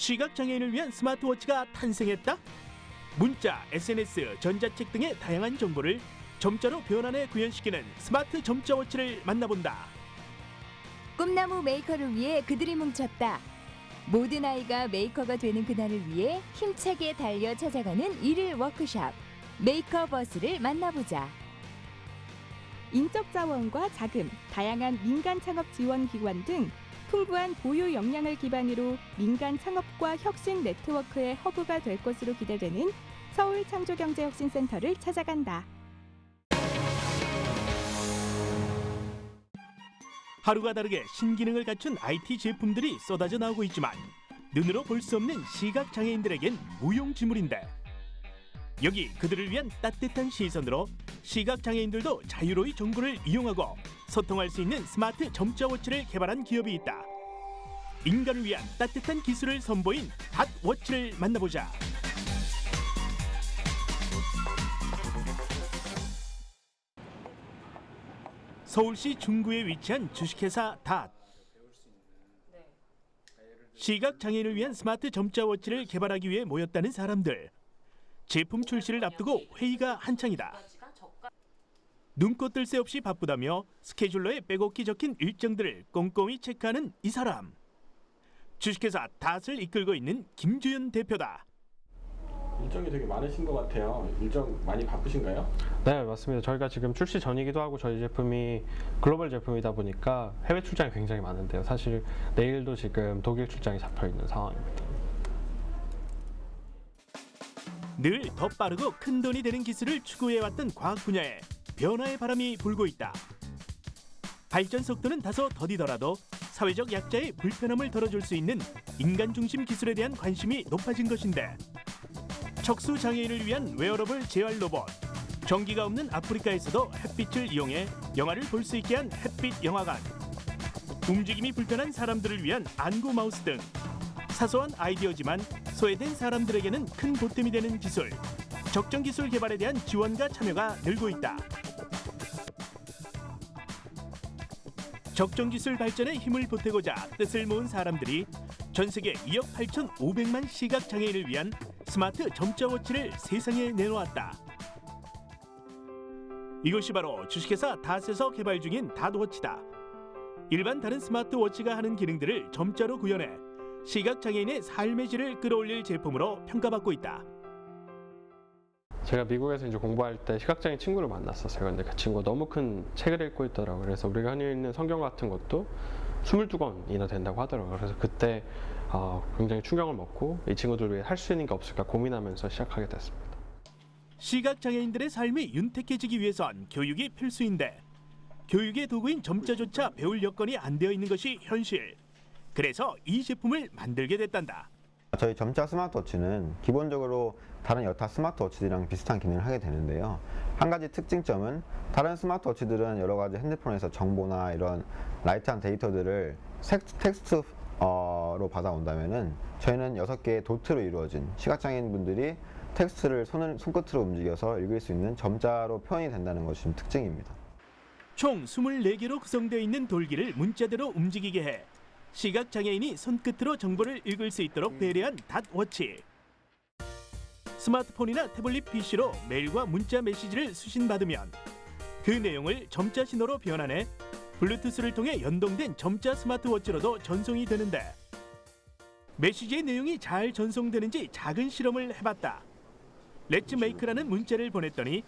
시각장애인을 위한 스마트워치가 탄생했다? 문자, SNS, 전자책 등의 다양한 정보를 점자로 변환해 구현시키는 스마트 점자워치를 만나본다. 꿈나무 메이커를 위해 그들이 뭉쳤다. 모든 아이가 메이커가 되는 그날을 위해 힘차게 달려 찾아가는 일일 워크숍 메이커버스를 만나보자. 인적 자원과 자금, 다양한 민간 창업 지원 기관 등 풍부한 보유 역량을 기반으로 민간 창업과 혁신 네트워크의 허브가 될 것으로 기대되는 서울창조경제혁신센터를 찾아간다. 하루가 다르게 신기능을 갖춘 IT 제품들이 쏟아져 나오고 있지만 눈으로 볼 수 없는 시각장애인들에겐 무용지물인데, 여기 그들을 위한 따뜻한 시선으로 시각장애인들도 자유로이 정보를 이용하고 소통할 수 있는 스마트 점자워치를 개발한 기업이 있다. 인간을 위한 따뜻한 기술을 선보인 닷워치를 만나보자. 서울시 중구에 위치한 주식회사 닷. 시각장애인을 위한 스마트 점자워치를 개발하기 위해 모였다는 사람들. 제품 출시를 앞두고 회의가 한창이다. 눈꽃 뜰 새 없이 바쁘다며 스케줄러에 빼곡히 적힌 일정들을 꼼꼼히 체크하는 이 사람. 주식회사 닷을 이끌고 있는 김주연 대표다. 일정이 되게 많으신 것 같아요. 일정 많이 바쁘신가요? 네, 맞습니다. 저희가 지금 출시 전이기도 하고 저희 제품이 글로벌 제품이다 보니까 해외 출장이 굉장히 많은데요. 사실 내일도 지금 독일 출장이 잡혀 있는 상황입니다. 늘 더 빠르고 큰 돈이 되는 기술을 추구해왔던 과학 분야에 변화의 바람이 불고 있다. 발전 속도는 다소 더디더라도 사회적 약자의 불편함을 덜어줄 수 있는 인간 중심 기술에 대한 관심이 높아진 것인데, 척수 장애인을 위한 웨어러블 재활 로봇, 전기가 없는 아프리카에서도 햇빛을 이용해 영화를 볼 수 있게 한 햇빛 영화관, 움직임이 불편한 사람들을 위한 안구 마우스 등 사소한 아이디어지만 소외된 사람들에게는 큰 보탬이 되는 기술, 적정 기술 개발에 대한 지원과 참여가 늘고 있다. 적정 기술 발전에 힘을 보태고자 뜻을 모은 사람들이 전 세계 2억 8,500만 시각 장애인을 위한 스마트 점자워치를 세상에 내놓았다. 이것이 바로 주식회사 닷에서 개발 중인 닷워치다. 일반 다른 스마트워치가 하는 기능들을 점자로 구현해 시각장애인의 삶의 질을 끌어올릴 제품으로 평가받고 있다. 제가 미국에서 이제 공부할 때 시각장애인 친구를 만났었어요. 근데 그 친구가 너무 큰 책을 읽고 있더라고요. 그래서 우리가 흔히 읽는 성경 같은 것도 22권이나 된다고 하더라고요. 그래서 그때 굉장히 충격을 먹고 이 친구들 위해 할 수 있는 게 없을까 고민하면서 시작하게 됐습니다. 시각장애인들의 삶이 윤택해지기 위해선 교육이 필수인데, 교육의 도구인 점자조차 배울 여건이 안 되어 있는 것이 현실. 그래서 이 제품을 만들게 됐단다. 저희 점자 스마트워치는 기본적으로 다른 여타 스마트워치들이랑 비슷한 기능을 하게 되는데요. 한 가지 특징점은 다른 스마트워치들은 여러 가지 핸드폰에서 정보나 이런 라이트한 데이터들을 텍스트로 받아온다면은 저희는 6개의 도트로 이루어진 시각장애인 분들이 텍스트를 손끝으로 움직여서 읽을 수 있는 점자로 표현이 된다는 것이 좀 특징입니다. 총 24개로 구성되어 있는 돌기를 문자대로 움직이게 해 시각장애인이 손끝으로 정보를 읽을 수 있도록 배려한 닷워치. 스마트폰이나 태블릿 PC로 메일과 문자 메시지를 수신받으면 그 내용을 점자 신호로 변환해 블루투스를 통해 연동된 점자 스마트워치로도 전송이 되는데, 메시지의 내용이 잘 전송되는지 작은 실험을 해봤다. 렛츠 메이크라는 문자를 보냈더니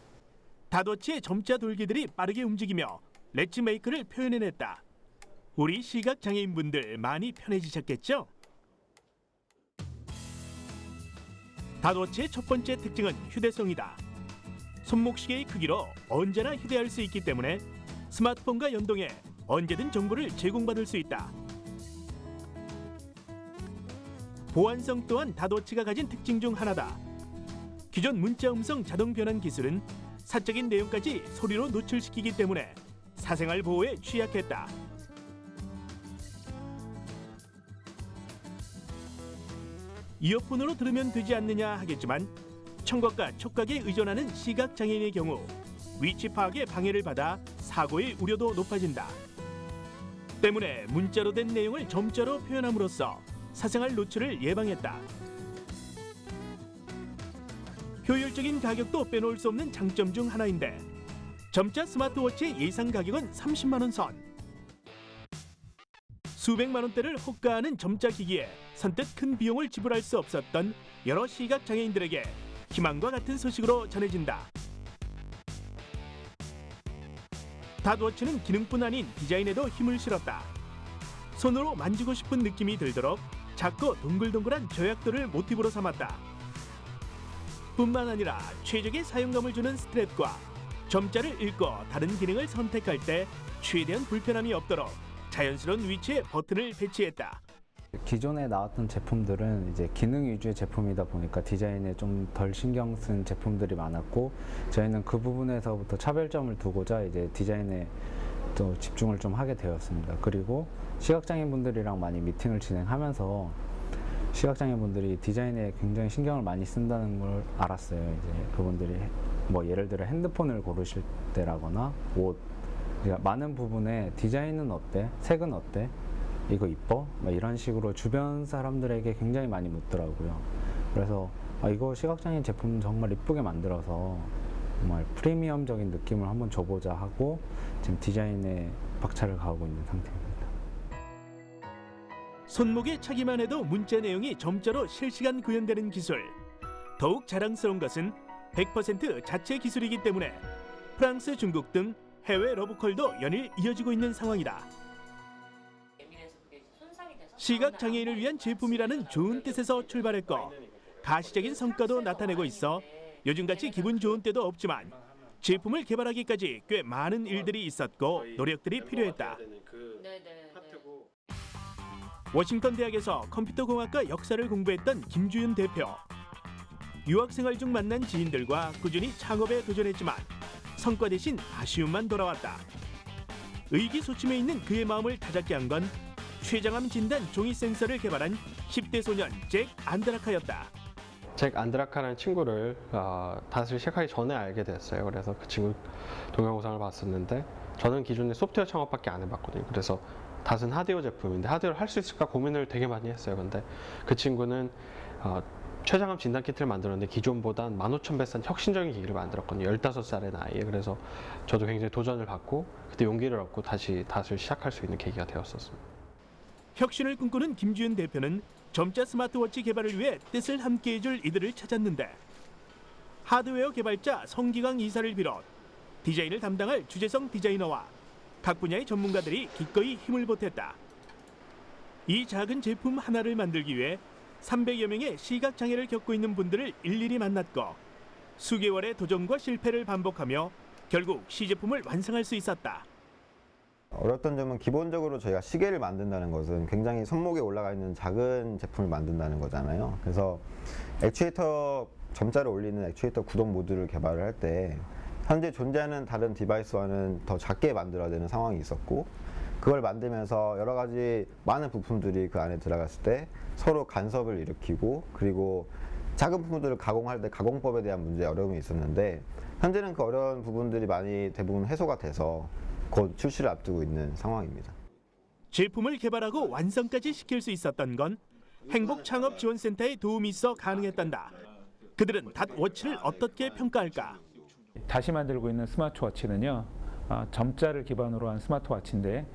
닷워치의 점자 돌기들이 빠르게 움직이며 렛츠 메이크를 표현해냈다. 우리 시각장애인분들 많이 편해지셨겠죠? 닷워치의 첫 번째 특징은 휴대성이다. 손목시계의 크기로 언제나 휴대할 수 있기 때문에 스마트폰과 연동해 언제든 정보를 제공받을 수 있다. 보안성 또한 닷워치가 가진 특징 중 하나다. 기존 문자 음성 자동 변환 기술은 사적인 내용까지 소리로 노출시키기 때문에 사생활 보호에 취약했다. 이어폰으로 들으면 되지 않느냐 하겠지만, 청각과 촉각에 의존하는 시각장애인의 경우 위치 파악에 방해를 받아 사고의 우려도 높아진다. 때문에 문자로 된 내용을 점자로 표현함으로써 사생활 노출을 예방했다. 효율적인 가격도 빼놓을 수 없는 장점 중 하나인데 점자 스마트워치의 예상 가격은 30만 원 선. 수백만 원대를 호가하는 점자 기기에 선뜻 큰 비용을 지불할 수 없었던 여러 시각 장애인들에게 희망과 같은 소식으로 전해진다. 닷워치는 기능뿐 아닌 디자인에도 힘을 실었다. 손으로 만지고 싶은 느낌이 들도록 작고 동글동글한 조약돌을 모티브로 삼았다. 뿐만 아니라 최적의 사용감을 주는 스트랩과 점자를 읽고 다른 기능을 선택할 때 최대한 불편함이 없도록 자연스러운 위치에 버튼을 배치했다. 기존에 나왔던 제품들은 이제 기능 위주의 제품이다 보니까 디자인에 좀 덜 신경 쓴 제품들이 많았고 저희는 그 부분에서부터 차별점을 두고자 이제 디자인에 또 집중을 좀 하게 되었습니다. 그리고 시각장애인분들이랑 많이 미팅을 진행하면서 시각장애인분들이 디자인에 굉장히 신경을 많이 쓴다는 걸 알았어요. 이제 그분들이 뭐 예를 들어 핸드폰을 고르실 때라거나 옷, 그러니까 많은 부분에 디자인은 어때? 색은 어때? 이거 이뻐? 이런 식으로 주변 사람들에게 굉장히 많이 묻더라고요. 그래서 이거 시각장애인 제품 정말 이쁘게 만들어서 정말 프리미엄적인 느낌을 한번 줘보자 하고 지금 디자인에 박차를 가하고 있는 상태입니다. 손목에 차기만 해도 문자 내용이 점자로 실시간 구현되는 기술. 더욱 자랑스러운 것은 100% 자체 기술이기 때문에 프랑스, 중국 등 해외 러브콜도 연일 이어지고 있는 상황이다. 시각장애인을 위한 제품이라는 좋은 뜻에서 출발했고 가시적인 성과도 나타내고 있어 요즘같이 기분 좋은 때도 없지만 제품을 개발하기까지 꽤 많은 일들이 있었고 노력들이 필요했다. 워싱턴 대학에서 컴퓨터공학과 역사를 공부했던 김주윤 대표. 유학생활 중 만난 지인들과 꾸준히 창업에 도전했지만 성과 대신 아쉬움만 돌아왔다. 의기소침해 있는 그의 마음을 다잡게 한 건 췌장암 진단 종이 센서를 개발한 10대 소년 잭 안드라카였다. 잭 안드라카라는 친구를 닷을 시작하기 전에 알게 됐어요. 그래서 그 친구 동영상을 봤었는데 저는 기존에 소프트웨어 창업밖에 안 해봤거든요. 그래서 닷은 하드웨어 제품인데 하드웨어를 할 수 있을까 고민을 되게 많이 했어요. 근데 그 친구는 췌장암 진단 키트를 만들었는데 기존보다 15,000배 싼 혁신적인 기기를 만들었거든요. 15살의 나이에. 그래서 저도 굉장히 도전을 받고 그때 용기를 얻고 다시 닷을 시작할 수 있는 계기가 되었었습니다. 혁신을 꿈꾸는 김주윤 대표는 점자 스마트워치 개발을 위해 뜻을 함께해줄 이들을 찾았는데 하드웨어 개발자 성기광 이사를 비롯 디자인을 담당할 주재성 디자이너와 각 분야의 전문가들이 기꺼이 힘을 보탰다. 이 작은 제품 하나를 만들기 위해 300여 명의 시각장애를 겪고 있는 분들을 일일이 만났고 수개월의 도전과 실패를 반복하며 결국 시제품을 완성할 수 있었다. 어렸던 점은 기본적으로 저희가 시계를 만든다는 것은 굉장히 손목에 올라가 있는 작은 제품을 만든다는 거잖아요. 그래서 액추에이터, 점자를 올리는 액추에이터 구동 모듈을 개발을 할 때 현재 존재하는 다른 디바이스와는 더 작게 만들어야 되는 상황이 있었고 그걸 만들면서 여러 가지 많은 부품들이 그 안에 들어갔을 때 서로 간섭을 일으키고 그리고 작은 부분들을 가공할 때 가공법에 대한 문제에 어려움이 있었는데 현재는 그 어려운 부분들이 많이 대부분 해소가 돼서 곧 출시를 앞두고 있는 상황입니다. 제품을 개발하고 완성까지 시킬 수 있었던 건 행복창업지원센터의 도움이 있어 가능했단다. 그들은 닷워치를 어떻게 평가할까? 다시 만들고 있는 스마트워치는요. 점자를 기반으로 한 스마트워치인데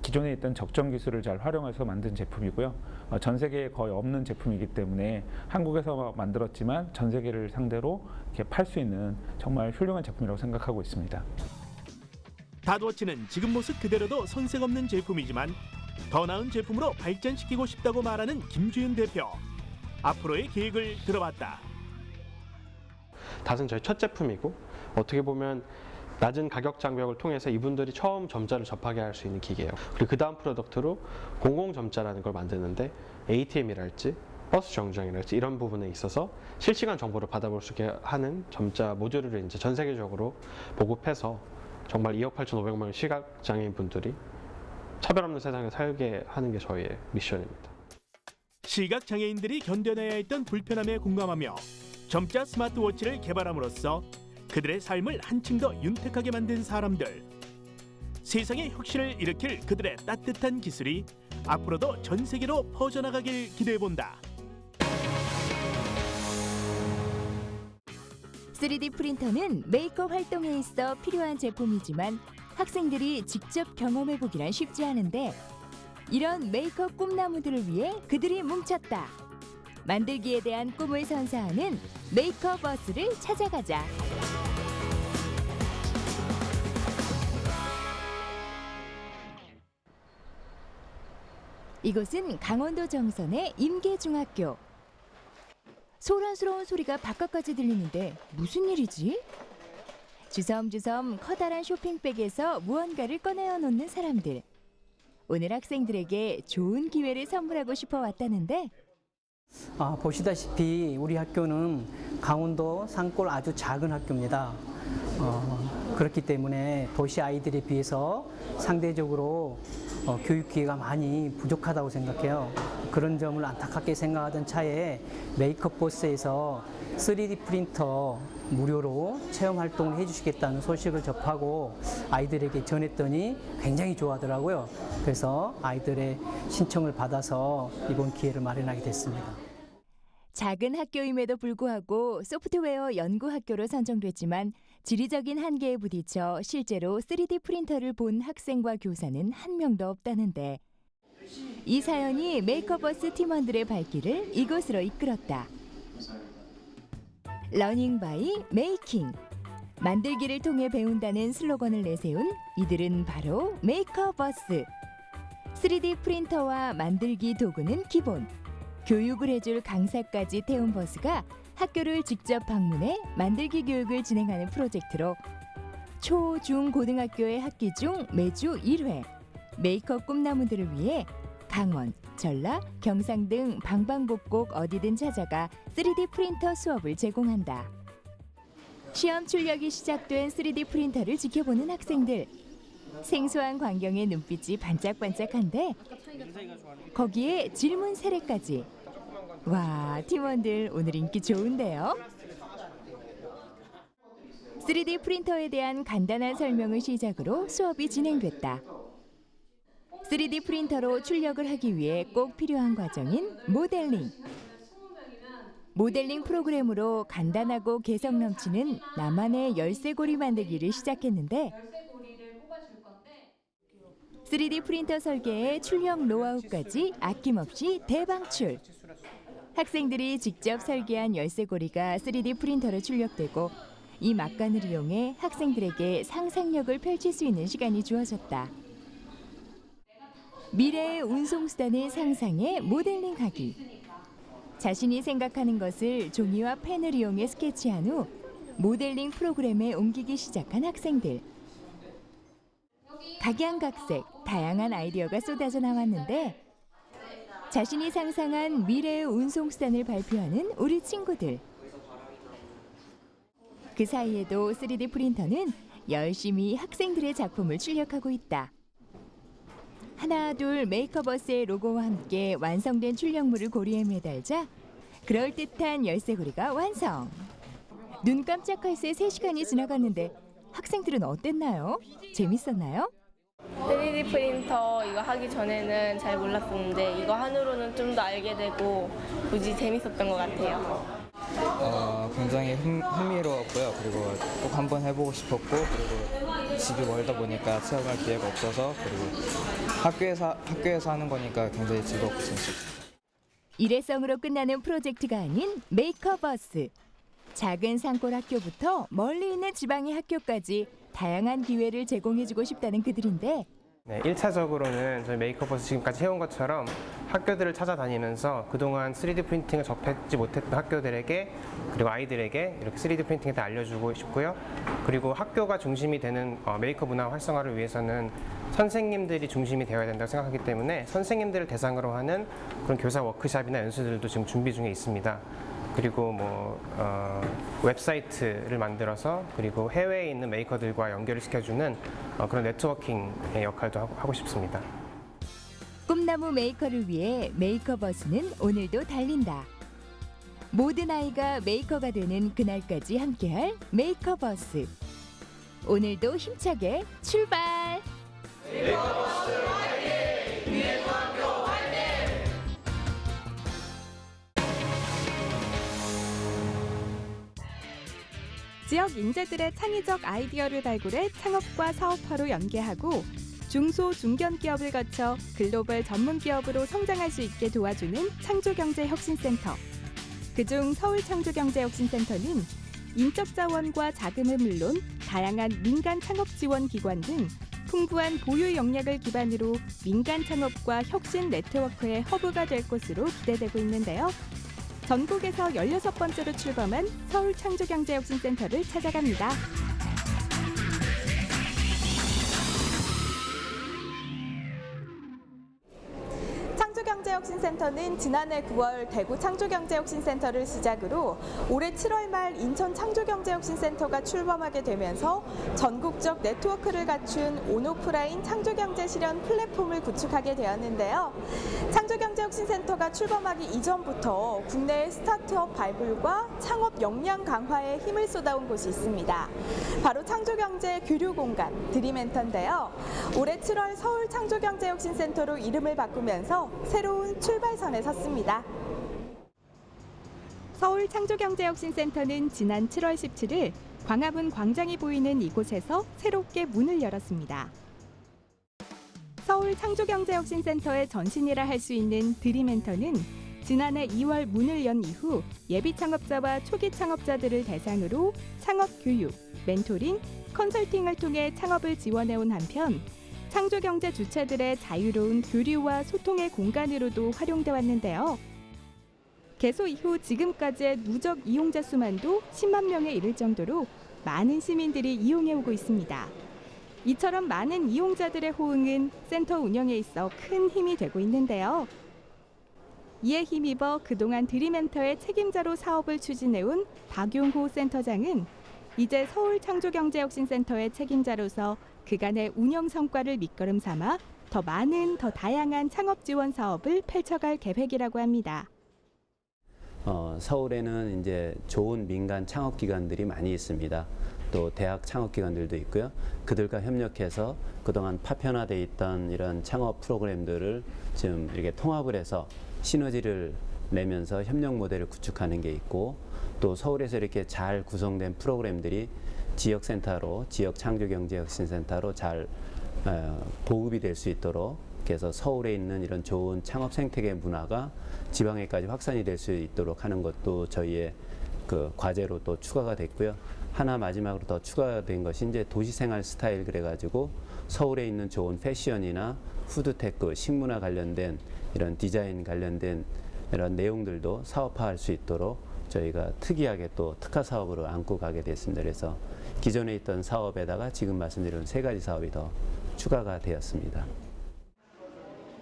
기존에 있던 적정 기술을 잘 활용해서 만든 제품이고요. 전 세계에 거의 없는 제품이기 때문에 한국에서 만들었지만 전 세계를 상대로 이렇게 팔 수 있는 정말 훌륭한 제품이라고 생각하고 있습니다. 닷워치는 지금 모습 그대로도 손색 없는 제품이지만 더 나은 제품으로 발전시키고 싶다고 말하는 김주윤 대표. 앞으로의 계획을 들어봤다. 닷은 저희 첫 제품이고 어떻게 보면 낮은 가격 장벽을 통해서 이분들이 처음 점자를 접하게 할 수 있는 기계예요. 그리고 그 다음 프로덕트로 공공점자라는 걸 만드는데 ATM이랄지 버스 정류장이랄지 이런 부분에 있어서 실시간 정보를 받아볼 수 있게 하는 점자 모듈을 이제 전 세계적으로 보급해서 정말 2억 8,500만 시각장애인 분들이 차별 없는 세상에 살게 하는 게 저희의 미션입니다. 시각장애인들이 견뎌내야 했던 불편함에 공감하며 점자 스마트워치를 개발함으로써 그들의 삶을 한층 더 윤택하게 만든 사람들. 세상의 혁신을 일으킬 그들의 따뜻한 기술이 앞으로도 전 세계로 퍼져나가길 기대해본다. 3D 프린터는 메이크업 활동에 있어 필요한 제품이지만 학생들이 직접 경험해보기란 쉽지 않은데 이런 메이크업 꿈나무들을 위해 그들이 뭉쳤다. 만들기에 대한 꿈을 선사하는 메이크업 버스를 찾아가자. 이곳은 강원도 정선의 임계중학교. 소란스러운 소리가 바깥까지 들리는데 무슨 일이지? 주섬주섬 커다란 쇼핑백에서 무언가를 꺼내어 놓는 사람들. 오늘 학생들에게 좋은 기회를 선물하고 싶어 왔다는데 보시다시피 우리 학교는 강원도 산골 아주 작은 학교입니다. 그렇기 때문에 도시 아이들에 비해서 상대적으로 교육 기회가 많이 부족하다고 생각해요. 그런 점을 안타깝게 생각하던 차에 메이크업 버스에서 3D 프린터 무료로 체험 활동을 해주시겠다는 소식을 접하고 아이들에게 전했더니 굉장히 좋아하더라고요. 그래서 아이들의 신청을 받아서 이번 기회를 마련하게 됐습니다. 작은 학교임에도 불구하고 소프트웨어 연구 학교로 선정됐지만 지리적인 한계에 부딪혀 실제로 3D 프린터를 본 학생과 교사는 한 명도 없다는데 이 사연이 메이커버스 팀원들의 발길을 이곳으로 이끌었다. 러닝 바이 메이킹. 만들기를 통해 배운다는 슬로건을 내세운 이들은 바로 메이커버스. 3D 프린터와 만들기 도구는 기본. 교육을 해줄 강사까지 태운 버스가 학교를 직접 방문해 만들기 교육을 진행하는 프로젝트로 초, 중, 고등학교의 학기 중 매주 1회 메이크업 꿈나무들을 위해 강원, 전라, 경상 등 방방곡곡 어디든 찾아가 3D 프린터 수업을 제공한다. 시험 출력이 시작된 3D 프린터를 지켜보는 학생들. 생소한 광경에 눈빛이 반짝반짝한데 거기에 질문 세례까지. 와, 팀원들 오늘 인기 좋은데요? 3D 프린터에 대한 간단한 설명을 시작으로 수업이 진행됐다. 3D 프린터로 출력을 하기 위해 꼭 필요한 과정인 모델링. 모델링 프로그램으로 간단하고 개성 넘치는 나만의 열쇠고리 만들기를 시작했는데 3D 프린터 설계의 출력 노하우까지 아낌없이 대방출. 학생들이 직접 설계한 열쇠고리가 3D 프린터로 출력되고 이 막간을 이용해 학생들에게 상상력을 펼칠 수 있는 시간이 주어졌다. 미래의 운송수단을 상상해 모델링하기. 자신이 생각하는 것을 종이와 펜을 이용해 스케치한 후 모델링 프로그램에 옮기기 시작한 학생들. 각양각색 다양한 아이디어가 쏟아져 나왔는데 자신이 상상한 미래의 운송수단을 발표하는 우리 친구들. 그 사이에도 3D 프린터는 열심히 학생들의 작품을 출력하고 있다. 하나 둘 메이커버스의 로고와 함께 완성된 출력물을 고리에 매달자 그럴듯한 열쇠고리가 완성. 눈 깜짝할 새 3시간이 지나갔는데 학생들은 어땠나요? 재밌었나요? 3D 프린터 이거 하기 전에는 잘 몰랐었는데 이거 한으로는 좀 더 알게 되고 무지 재밌었던 것 같아요. 굉장히 흥미로웠고요. 그리고 꼭 한번 해보고 싶었고 그리고 집이 멀다 보니까 체험할 기회가 없어서 그리고 학교에서 하는 거니까 굉장히 즐겁고 재밌었어요. 일회성으로 끝나는 프로젝트가 아닌 메이커버스. 작은 산골 학교부터 멀리 있는 지방의 학교까지 다양한 기회를 제공해주고 싶다는 그들인데 네, 1차적으로는 저희 메이커버스 지금까지 해온 것처럼 학교들을 찾아다니면서 그동안 3D 프린팅을 접하지 못했던 학교들에게 그리고 아이들에게 이렇게 3D 프린팅에 대해 알려주고 싶고요. 그리고 학교가 중심이 되는 메이커 문화 활성화를 위해서는 선생님들이 중심이 되어야 된다고 생각하기 때문에 선생님들을 대상으로 하는 그런 교사 워크숍이나 연수들도 지금 준비 중에 있습니다. 그리고 웹사이트를 만들어서 그리고 해외에 있는 메이커들과 연결을 시켜주는 그런 네트워킹의 역할도 하고 싶습니다. 꿈나무 메이커를 위해 메이커버스는 오늘도 달린다. 모든 아이가 메이커가 되는 그날까지 함께할 메이커버스. 오늘도 힘차게 출발! 메이커버스 화이팅! 지역 인재들의 창의적 아이디어를 발굴해 창업과 사업화로 연계하고 중소, 중견 기업을 거쳐 글로벌 전문 기업으로 성장할 수 있게 도와주는 창조경제혁신센터. 그중 서울창조경제혁신센터는 인적 자원과 자금은 물론 다양한 민간 창업 지원 기관 등 풍부한 보유 역량을 기반으로 민간 창업과 혁신 네트워크의 허브가 될 것으로 기대되고 있는데요. 전국에서 16번째로 출범한 서울창조경제혁신센터를 찾아갑니다. 창조경제혁신센터는 지난해 9월 대구 창조경제혁신센터를 시작으로 올해 7월 말 인천 창조경제혁신센터가 출범하게 되면서 전국적 네트워크를 갖춘 온오프라인 창조경제 실현 플랫폼을 구축하게 되었는데요. 창조경제혁신센터가 출범하기 이전부터 국내의 스타트업 발굴과 창업 역량 강화에 힘을 쏟아온 곳이 있습니다. 바로 창조경제 교류공간 드림엔터인데요. 올해 7월 서울창조경제혁신센터로 이름을 바꾸면서 새로운 출발선에 섰습니다. 서울창조경제혁신센터는 지난 7월 17일 광화문 광장이 보이는 이곳에서 새롭게 문을 열었습니다. 서울창조경제혁신센터의 전신이라 할 수 있는 드림엔터는 지난해 2월 문을 연 이후 예비 창업자와 초기 창업자들을 대상으로 창업 교육, 멘토링, 컨설팅을 통해 창업을 지원해온 한편 창조경제 주체들의 자유로운 교류와 소통의 공간으로도 활용돼 왔는데요. 개소 이후 지금까지의 누적 이용자 수만도 10만 명에 이를 정도로 많은 시민들이 이용해오고 있습니다. 이처럼 많은 이용자들의 호응은 센터 운영에 있어 큰 힘이 되고 있는데요. 이에 힘입어 그동안 드림엔터의 책임자로 사업을 추진해온 박용호 센터장은 이제 서울창조경제혁신센터의 책임자로서 그간의 운영 성과를 밑거름 삼아 더 많은, 더 다양한 창업 지원 사업을 펼쳐갈 계획이라고 합니다. 서울에는 이제 좋은 민간 창업 기관들이 많이 있습니다. 또 대학 창업 기관들도 있고요. 그들과 협력해서 그동안 파편화돼 있던 이런 창업 프로그램들을 지금 이렇게 통합을 해서 시너지를 내면서 협력 모델을 구축하는 게 있고, 또 서울에서 이렇게 잘 구성된 프로그램들이 지역센터로, 지역창조경제혁신센터로 잘 보급이 될 수 있도록, 그래서 서울에 있는 이런 좋은 창업 생태계 문화가 지방에까지 확산이 될 수 있도록 하는 것도 저희의 그 과제로 또 추가가 됐고요. 하나 마지막으로 더 추가된 것이 이제 도시생활 스타일 그래가지고 서울에 있는 좋은 패션이나 푸드테크, 식문화 관련된 이런 디자인 관련된 이런 내용들도 사업화할 수 있도록 저희가 특이하게 또 특화 사업으로 안고 가게 됐습니다. 그래서 기존에 있던 사업에다가 지금 말씀드린 3가지 사업이 더 추가가 되었습니다.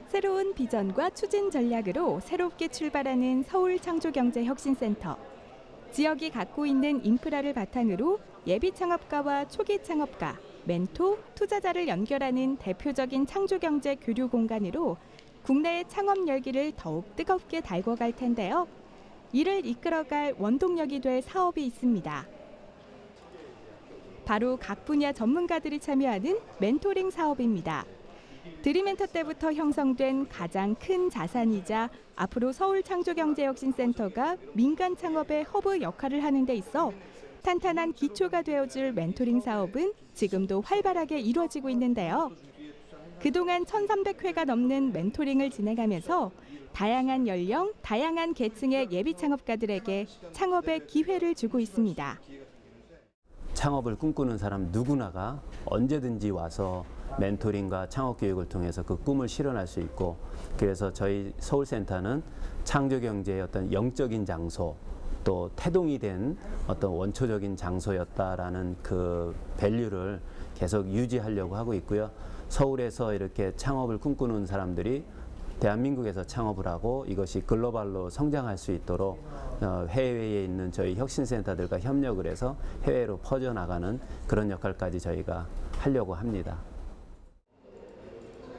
새로운 비전과 추진 전략으로 새롭게 출발하는 서울창조경제혁신센터. 지역이 갖고 있는 인프라를 바탕으로 예비 창업가와 초기 창업가, 멘토, 투자자를 연결하는 대표적인 창조경제 교류 공간으로 국내의 창업 열기를 더욱 뜨겁게 달궈갈 텐데요. 이를 이끌어갈 원동력이 될 사업이 있습니다. 바로 각 분야 전문가들이 참여하는 멘토링 사업입니다. 드림엔터 때부터 형성된 가장 큰 자산이자 앞으로 서울창조경제혁신센터가 민간 창업의 허브 역할을 하는 데 있어 탄탄한 기초가 되어줄 멘토링 사업은 지금도 활발하게 이루어지고 있는데요. 그동안 1,300회가 넘는 멘토링을 진행하면서 다양한 연령, 다양한 계층의 예비 창업가들에게 창업의 기회를 주고 있습니다. 창업을 꿈꾸는 사람 누구나가 언제든지 와서 멘토링과 창업 교육을 통해서 그 꿈을 실현할 수 있고, 그래서 저희 서울센터는 창조경제의 어떤 영적인 장소, 또 태동이 된 어떤 원초적인 장소였다라는 그 밸류를 계속 유지하려고 하고 있고요. 서울에서 이렇게 창업을 꿈꾸는 사람들이 대한민국에서 창업을 하고 이것이 글로벌로 성장할 수 있도록 해외에 있는 저희 혁신센터들과 협력을 해서 해외로 퍼져나가는 그런 역할까지 저희가 하려고 합니다.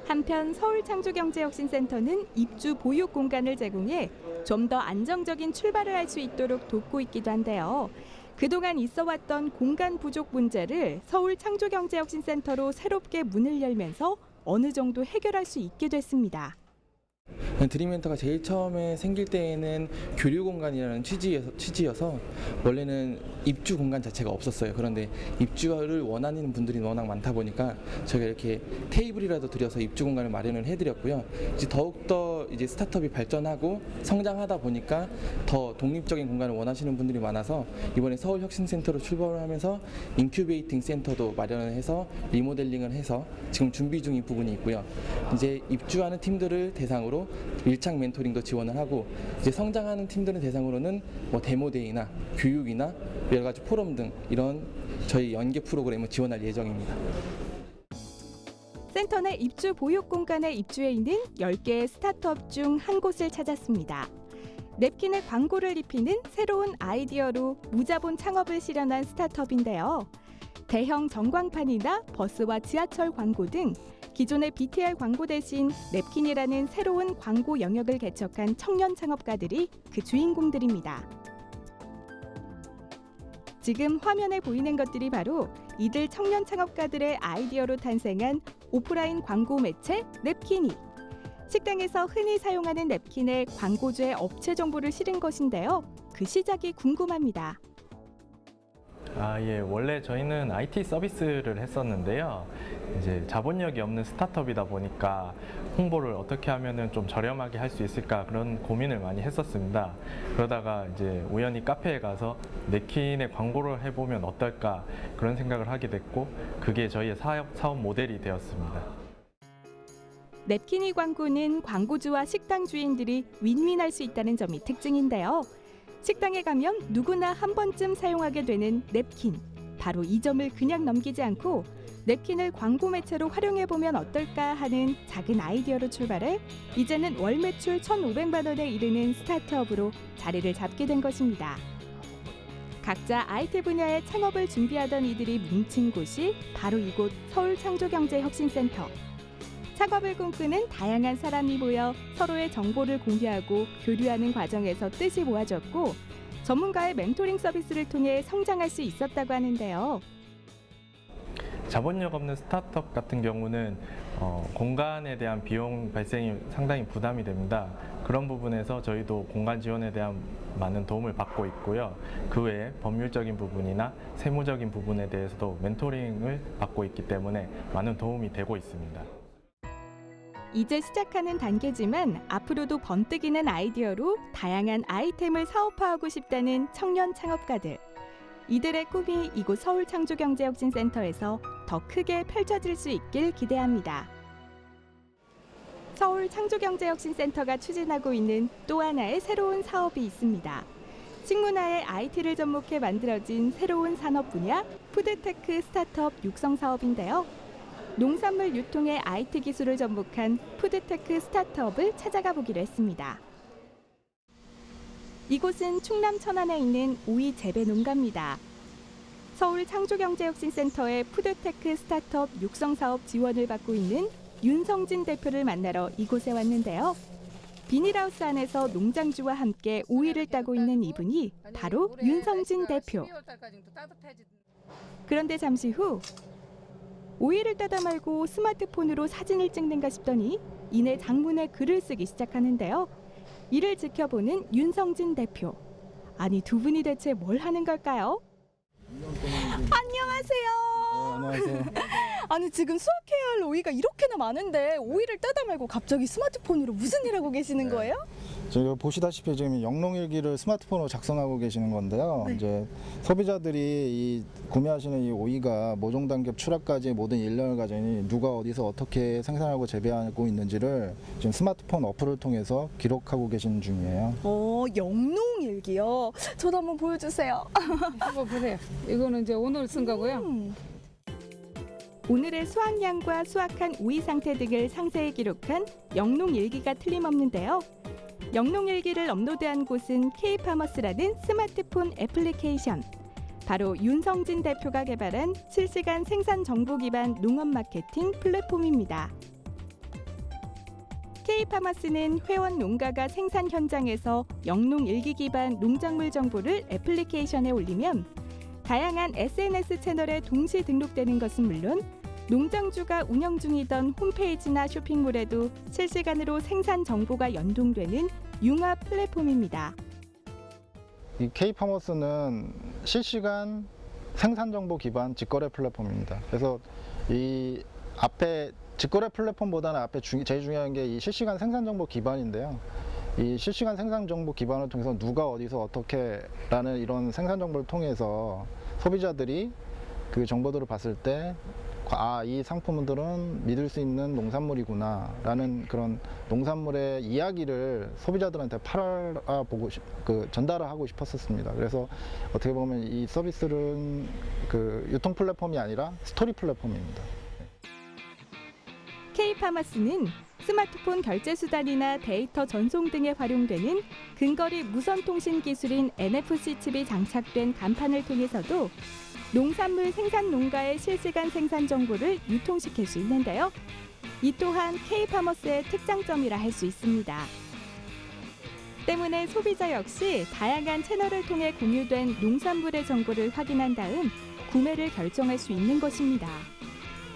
한편 서울창조경제혁신센터는 입주 보육 공간을 제공해 좀 더 안정적인 출발을 할 수 있도록 돕고 있기도 한데요. 그동안 있어왔던 공간 부족 문제를 서울창조경제혁신센터로 새롭게 문을 열면서 어느 정도 해결할 수 있게 됐습니다. 드림엔터가 제일 처음에 생길 때에는 교류 공간이라는 취지여서 원래는 입주 공간 자체가 없었어요. 그런데 입주를 원하는 분들이 워낙 많다 보니까 저희가 이렇게 테이블이라도 들여서 입주 공간을 마련을 해드렸고요. 이제 더욱더 이제 스타트업이 발전하고 성장하다 보니까 더 독립적인 공간을 원하시는 분들이 많아서 이번에 서울혁신센터로 출범을 하면서 인큐베이팅 센터도 마련을 해서 리모델링을 해서 지금 준비 중인 부분이 있고요. 이제 입주하는 팀들을 대상으로 밀착 멘토링도 지원을 하고 이제 성장하는 팀들을 대상으로는 뭐 데모데이나 교육이나 여러 가지 포럼 등 이런 저희 연계 프로그램을 지원할 예정입니다. 센터 내 입주 보육 공간에 입주해 있는 10개의 스타트업 중 한 곳을 찾았습니다. 냅킨에 광고를 입히는 새로운 아이디어로 무자본 창업을 실현한 스타트업인데요. 대형 전광판이나 버스와 지하철 광고 등 기존의 BTR 광고 대신 냅킨이라는 새로운 광고 영역을 개척한 청년 창업가들이 그 주인공들입니다. 지금 화면에 보이는 것들이 바로 이들 청년 창업가들의 아이디어로 탄생한 오프라인 광고 매체 냅킨이. 식당에서 흔히 사용하는 냅킨에 광고주의 업체 정보를 실은 것인데요. 그 시작이 궁금합니다. 예, 원래 저희는 IT 서비스를 했었는데요. 이제 자본력이 없는 스타트업이다 보니까 홍보를 어떻게 하면은 좀 저렴하게 할 수 있을까 그런 고민을 많이 했었습니다. 그러다가 이제 우연히 카페에 가서 냅킨의 광고를 해보면 어떨까 그런 생각을 하게 됐고 그게 저희의 사업 모델이 되었습니다. 냅킨이 광고는 광고주와 식당 주인들이 윈윈할 수 있다는 점이 특징인데요. 식당에 가면 누구나 한 번쯤 사용하게 되는 냅킨. 바로 이 점을 그냥 넘기지 않고 냅킨을 광고 매체로 활용해보면 어떨까 하는 작은 아이디어로 출발해 이제는 월 매출 1,500만 원에 이르는 스타트업으로 자리를 잡게 된 것입니다. 각자 IT 분야의 창업을 준비하던 이들이 뭉친 곳이 바로 이곳 서울창조경제혁신센터. 창업을 꿈꾸는 다양한 사람이 모여 서로의 정보를 공유하고 교류하는 과정에서 뜻이 모아졌고 전문가의 멘토링 서비스를 통해 성장할 수 있었다고 하는데요. 자본력 없는 스타트업 같은 경우는 공간에 대한 비용 발생이 상당히 부담이 됩니다. 그런 부분에서 저희도 공간 지원에 대한 많은 도움을 받고 있고요. 그 외에 법률적인 부분이나 세무적인 부분에 대해서도 멘토링을 받고 있기 때문에 많은 도움이 되고 있습니다. 이제 시작하는 단계지만 앞으로도 번뜩이는 아이디어로 다양한 아이템을 사업화하고 싶다는 청년 창업가들. 이들의 꿈이 이곳 서울창조경제혁신센터에서 더 크게 펼쳐질 수 있길 기대합니다. 서울창조경제혁신센터가 추진하고 있는 또 하나의 새로운 사업이 있습니다. 식문화의 IT를 접목해 만들어진 새로운 산업 분야 푸드테크 스타트업 육성 사업인데요. 농산물 유통의 IT 기술을 접목한 푸드테크 스타트업을 찾아가 보기로 했습니다. 이곳은 충남 천안에 있는 오이 재배 농가입니다. 서울창조경제혁신센터의 푸드테크 스타트업 육성 사업 지원을 받고 있는 윤성진 대표를 만나러 이곳에 왔는데요. 비닐하우스 안에서 농장주와 함께 오이를 따고 있는 이분이 바로 윤성진 대표. 그런데 잠시 후 오이를 따다 말고 스마트폰으로 사진을 찍는가 싶더니 이내 장문에 글을 쓰기 시작하는데요. 이를 지켜보는 윤성진 대표. 아니 두 분이 대체 뭘 하는 걸까요? 안녕하세요. 안녕하세요. 아니 지금 수확해야 할 오이가 이렇게나 많은데 오이를 따다 말고 갑자기 스마트폰으로 무슨 일 하고 계시는 거예요? 저희가 보시다시피 지금 영농일기를 스마트폰으로 작성하고 계시는 건데요. 네. 이제 소비자들이 구매하시는 이 오이가 모종 단계 출하까지 모든 일련을 가지니 누가 어디서 어떻게 생산하고 재배하고 있는지를 지금 스마트폰 어플을 통해서 기록하고 계시는 중이에요. 영농일기요. 저도 한번 보여주세요. 한번 보세요. 이거는 이제 오늘 쓴 거고요. 오늘의 수확량과 수확한 오이 상태 등을 상세히 기록한 영농일기가 틀림없는데요. 영농일기를 업로드한 곳은 K파머스라는 스마트폰 애플리케이션. 바로 윤성진 대표가 개발한 실시간 생산 정보 기반 농업 마케팅 플랫폼입니다. K파머스는 회원 농가가 생산 현장에서 영농일기 기반 농작물 정보를 애플리케이션에 올리면 다양한 SNS 채널에 동시 등록되는 것은 물론 농장주가 운영 중이던 홈페이지나 쇼핑몰에도 실시간으로 생산 정보가 연동되는 융합 플랫폼입니다. 이 K파머스는 실시간 생산 정보 기반 직거래 플랫폼입니다. 그래서 이 앞에 직거래 플랫폼보다는 앞에 제일 중요한 게 이 실시간 생산 정보 기반인데요. 이 실시간 생산 정보 기반을 통해서 누가 어디서 어떻게 라는 이런 생산 정보를 통해서 소비자들이 그 정보들을 봤을 때 이 상품들은 믿을 수 있는 농산물이구나 라는 그런 농산물의 이야기를 소비자들한테 전달하고 싶었습니다. 그래서 어떻게 보면 이 서비스는 그 유통 플랫폼이 아니라 스토리 플랫폼입니다. K파머스는 스마트폰 결제 수단이나 데이터 전송 등에 활용되는 근거리 무선 통신 기술인 NFC 칩이 장착된 간판을 통해서도 농산물 생산 농가의 실시간 생산 정보를 유통시킬 수 있는데요. 이 또한 K파머스의 특장점이라 할 수 있습니다. 때문에 소비자 역시 다양한 채널을 통해 공유된 농산물의 정보를 확인한 다음 구매를 결정할 수 있는 것입니다.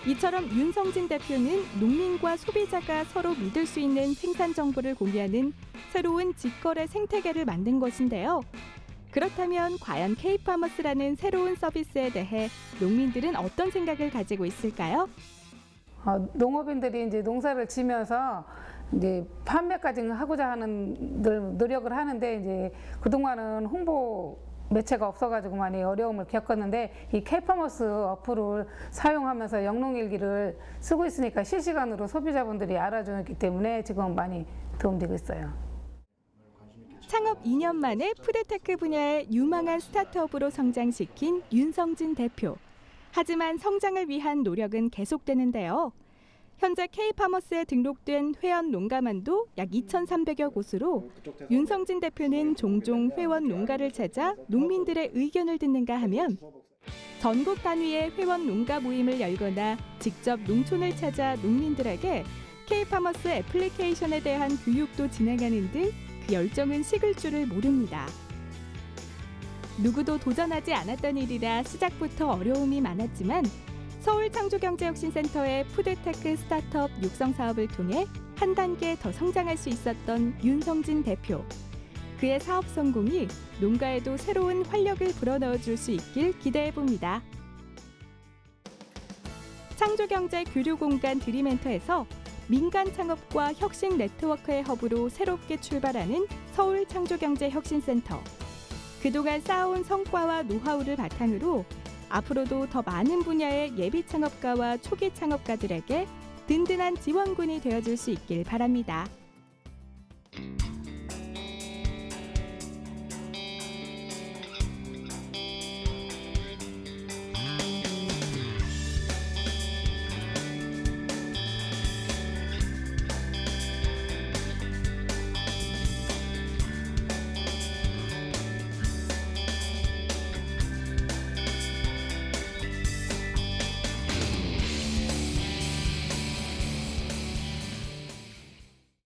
이처럼 윤성진 대표는 농민과 소비자가 서로 믿을 수 있는 생산 정보를 공유하는 새로운 직거래 생태계를 만든 것인데요. 그렇다면 과연 K파머스라는 새로운 서비스에 대해 농민들은 어떤 생각을 가지고 있을까요? 농업인들이 이제 농사를 지면서 이제 판매까지 하고자 하는 노력을 하는데 이제 그동안은 홍보 매체가 없어가지고 많이 어려움을 겪었는데 이 K파머스 어플을 사용하면서 영농일기를 쓰고 있으니까 실시간으로 소비자분들이 알아주기 때문에 지금 많이 도움되고 있어요. 창업 2년 만에 푸드테크 분야의 유망한 스타트업으로 성장시킨 윤성진 대표. 하지만 성장을 위한 노력은 계속되는데요. 현재 K파머스에 등록된 회원 농가만도 약 2,300여 곳으로 윤성진 대표는 종종 회원 농가를 찾아 농민들의 의견을 듣는가 하면 전국 단위의 회원 농가 모임을 열거나 직접 농촌을 찾아 농민들에게 K파머스 애플리케이션에 대한 교육도 진행하는 등 그 열정은 식을 줄을 모릅니다. 누구도 도전하지 않았던 일이라 시작부터 어려움이 많았지만 서울창조경제혁신센터의 푸드테크 스타트업 육성 사업을 통해 한 단계 더 성장할 수 있었던 윤성진 대표. 그의 사업 성공이 농가에도 새로운 활력을 불어넣어 줄 수 있길 기대해 봅니다. 창조경제 교류공간 드림엔터에서 민간 창업과 혁신 네트워크의 허브로 새롭게 출발하는 서울창조경제혁신센터. 그동안 쌓아온 성과와 노하우를 바탕으로 앞으로도 더 많은 분야의 예비 창업가와 초기 창업가들에게 든든한 지원군이 되어줄 수 있길 바랍니다.